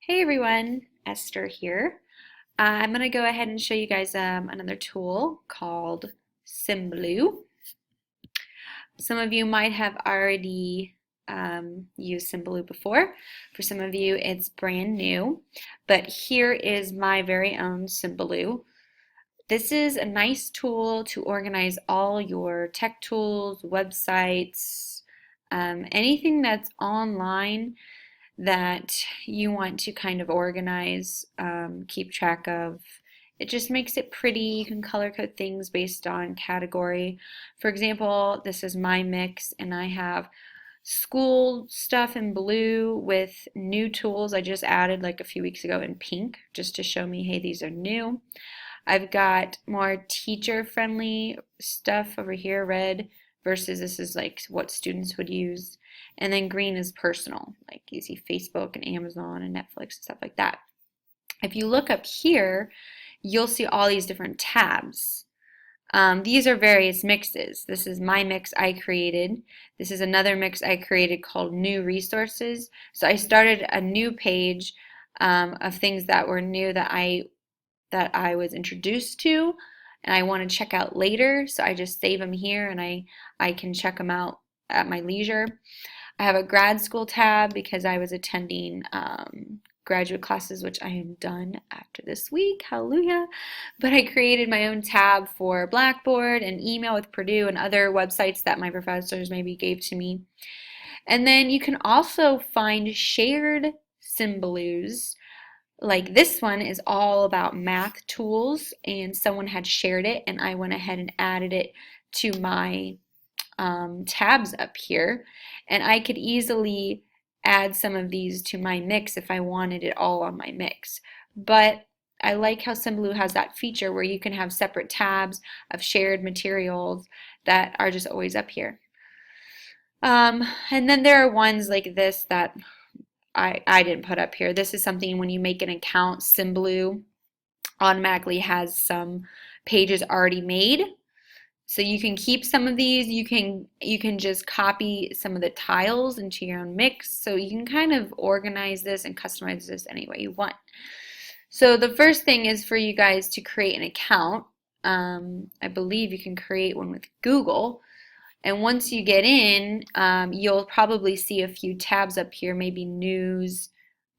Hey everyone, Esther here. I'm going to go ahead and show you guys another tool called Symbaloo. Some of you might have already used Symbaloo before. For some of you, it's brand new. But here is my very own Symbaloo. This is a nice tool to organize all your tech tools, websites, anything that's online that you want to kind of organize, keep track of. It just makes it pretty. You can color code things based on category. For example, this is my mix, and I have school stuff in blue with new tools I just added like a few weeks ago in pink, just to show me, hey, these are new. I've got more teacher-friendly stuff over here, red, versus this is like what students would use. And then green is personal, like you see Facebook and Amazon and Netflix and stuff like that. If you look up here, you'll see all these different tabs. These are various mixes. This is my mix I created. This is another mix I created called New Resources. So I started a new page of things that were new that I was introduced to and I want to check out later. So I just save them here and I can check them out at my leisure. I have a grad school tab because I was attending graduate classes, which I am done after this week, hallelujah. But I created my own tab for Blackboard and email with Purdue and other websites that my professors maybe gave to me. And then you can also find shared Symbaloos. Like this one is all about math tools, and someone had shared it, and I went ahead and added it to my tabs up here. And I could easily add some of these to my mix if I wanted it all on my mix. But I like how Symbaloo has that feature where you can have separate tabs of shared materials that are just always up here. And then there are ones like this that I didn't put up here. This is something when you make an account, Symbaloo automatically has some pages already made. So you can keep some of these. You can just copy some of the tiles into your own mix. So you can kind of organize this and customize this any way you want. So the first thing is for you guys to create an account. I believe you can create one with Google. And once you get in, you'll probably see a few tabs up here, maybe news,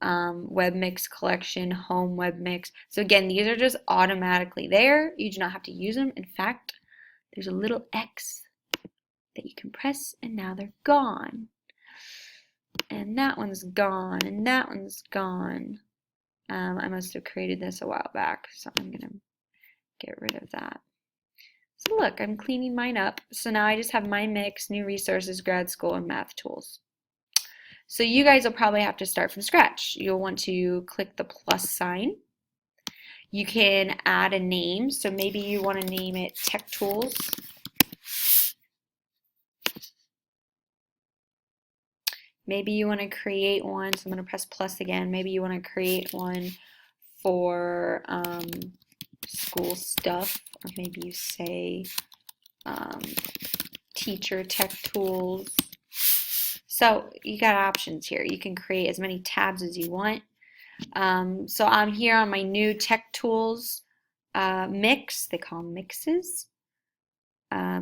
Webmix collection, home Webmix. So again, these are just automatically there. You do not have to use them. In fact, there's a little X that you can press and now they're gone. And that one's gone, and that one's gone. I must have created this a while back, so I'm going to get rid of that. So look, I'm cleaning mine up. So now I just have my mix, new resources, grad school, and math tools. So you guys will probably have to start from scratch. You'll want to click the plus sign. You can add a name. So maybe you want to name it Tech Tools. Maybe you want to create one. So I'm going to press plus again. Maybe you want to create one for school stuff. Or maybe you say teacher tech tools. So you got options here. You can create as many tabs as you want. So I'm here on my new tech tools mix. They call them mixes.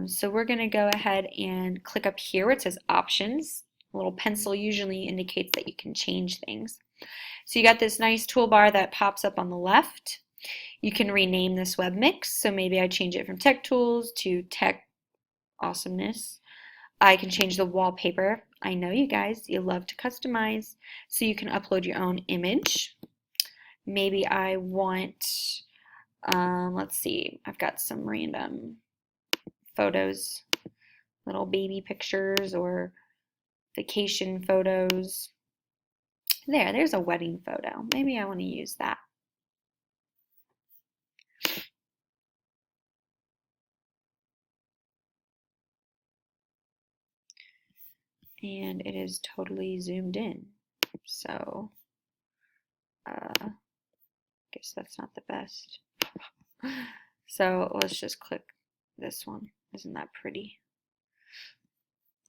So we're going to go ahead and click up here where it says options. A little pencil usually indicates that you can change things. So you got this nice toolbar that pops up on the left. You can rename this web mix. So maybe I change it from tech tools to tech awesomeness. I can change the wallpaper. I know you guys, you love to customize. So you can upload your own image. Maybe I want, let's see, I've got some random photos, little baby pictures or vacation photos. There's a wedding photo. Maybe I want to use that. And it is totally zoomed in. So, guess that's not the best. So let's just click this one. Isn't that pretty?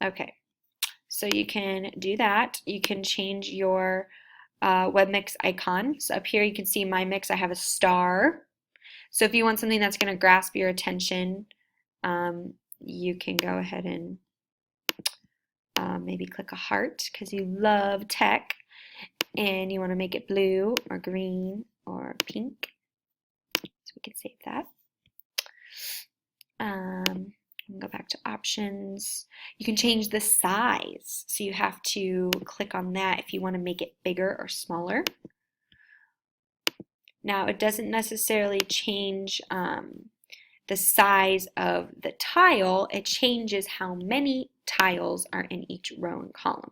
Okay, so you can do that. You can change your Webmix icon. So up here you can see my mix. I have a star. So if you want something that's going to grasp your attention, you can go ahead and maybe click a heart because you love tech and you want to make it blue or green or pink. So we can save that. Go back to options. You can change the size. So you have to click on that if you want to make it bigger or smaller. Now it doesn't necessarily change the size of the tile. It changes how many tiles are in each row and column.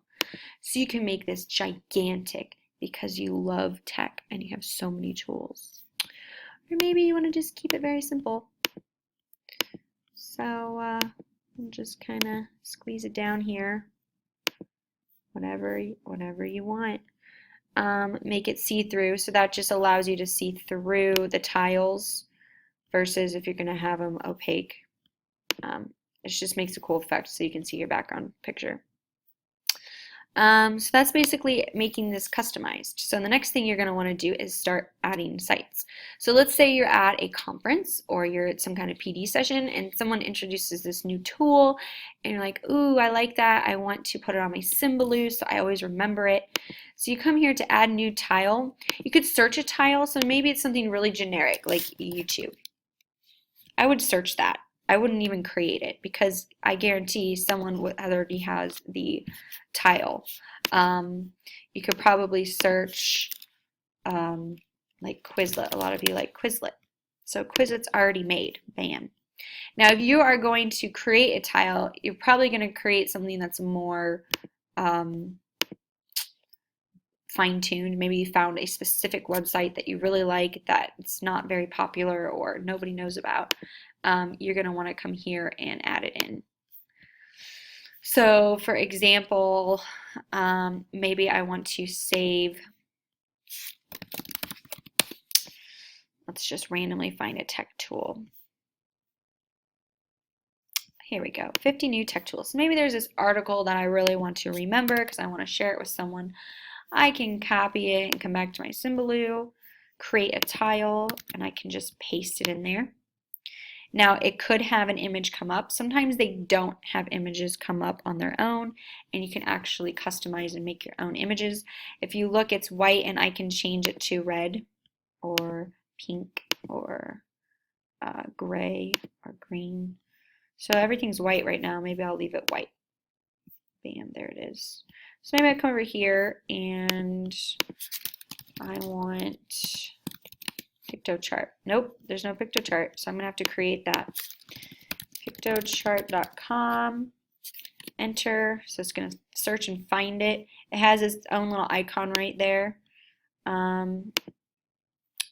So you can make this gigantic because you love tech and you have so many tools. Or maybe you want to just keep it very simple. So just kind of squeeze it down here, whatever you want. Make it see-through, so that just allows you to see through the tiles versus if you're going to have them opaque. It just makes a cool effect so you can see your background picture. So that's basically making this customized. So the next thing you're going to want to do is start adding sites. So let's say you're at a conference or you're at some kind of PD session and someone introduces this new tool and you're like, ooh, I like that. I want to put it on my Symbaloo so I always remember it. So you come here to add new tile. You could search a tile, so maybe it's something really generic like YouTube. I would search that. I wouldn't even create it because I guarantee someone already has the tile. You could probably search like Quizlet. A lot of you like Quizlet. So Quizlet's already made. Bam. Now if you are going to create a tile, you're probably going to create something that's more fine-tuned. Maybe you found a specific website that you really like that it's not very popular or nobody knows about. You're going to want to come here and add it in. So for example, maybe I want to save, let's just randomly find a tech tool. Here we go, 50 new tech tools. Maybe there's this article that I really want to remember because I want to share it with someone. I can copy it and come back to my Symbaloo, create a tile, and I can just paste it in there. Now it could have an image come up. Sometimes they don't have images come up on their own and you can actually customize and make your own images. If you look, it's white and I can change it to red or pink or gray or green. So everything's white right now. Maybe I'll leave it white. Bam, there it is. So maybe I come over here and I want Pictochart. Nope, there's no Pictochart, so I'm going to have to create that. Pictochart.com, enter, so it's going to search and find it. It has its own little icon right there. And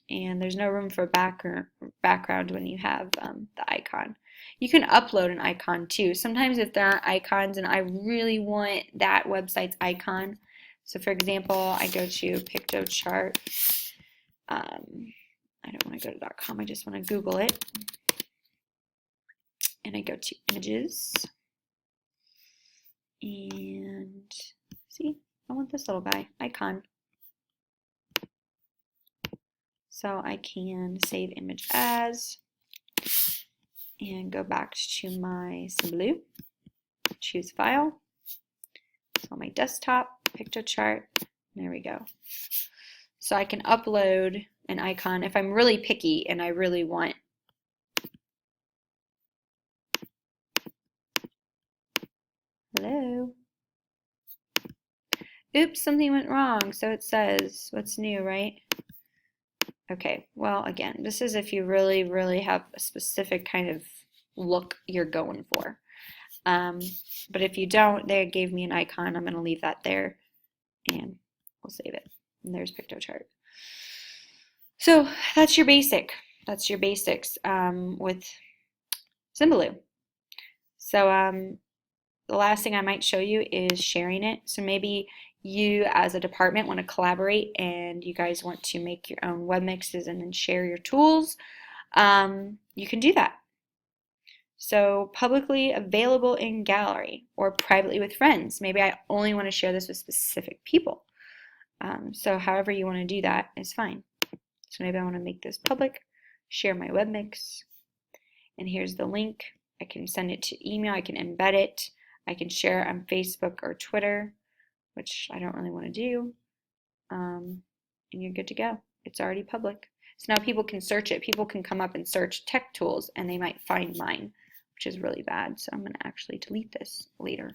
there's no room for background when you have the icon. You can upload an icon too. Sometimes if there aren't icons and I really want that website's icon, so for example, I go to Pictochart. I don't want to go to .com, I just want to Google it. And I go to images. And see, I want this little guy, icon. So I can save image as and go back to my Symbaloo, choose file. So on my desktop, Pictochart, there we go. So I can upload an icon if I'm really picky and I really want hello. Oops, something went wrong. So it says what's new, right? Okay, well again, this is if you really, really have a specific kind of look you're going for. But if you don't, they gave me an icon. I'm going to leave that there and we'll save it. And there's Pictochart. So that's your basic. That's your basics with Symbaloo. So the last thing I might show you is sharing it. So maybe you as a department want to collaborate and you guys want to make your own web mixes and then share your tools. You can do that. So publicly available in gallery or privately with friends. Maybe I only want to share this with specific people. So however you want to do that is fine. So maybe I want to make this public, share my Webmix, and here's the link. I can send it to email, I can embed it, I can share it on Facebook or Twitter, which I don't really want to do, and you're good to go. It's already public. So now people can search it. People can come up and search tech tools and they might find mine, which is really bad. So I'm going to actually delete this later.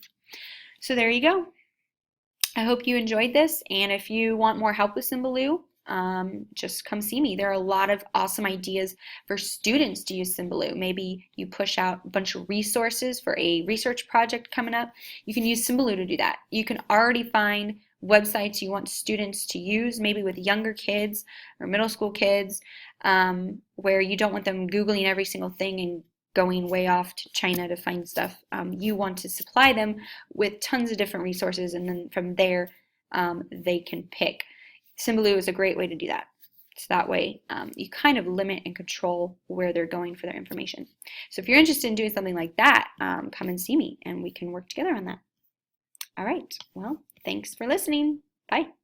So there you go. I hope you enjoyed this, and if you want more help with Symbaloo, just come see me. There are a lot of awesome ideas for students to use Symbaloo. Maybe you push out a bunch of resources for a research project coming up. You can use Symbaloo to do that. You can already find websites you want students to use, maybe with younger kids or middle school kids, where you don't want them Googling every single thing and going way off to China to find stuff. You want to supply them with tons of different resources, and then from there they can pick. Symbaloo is a great way to do that. So that way you kind of limit and control where they're going for their information. So if you're interested in doing something like that, come and see me and we can work together on that. All right, well, thanks for listening. Bye.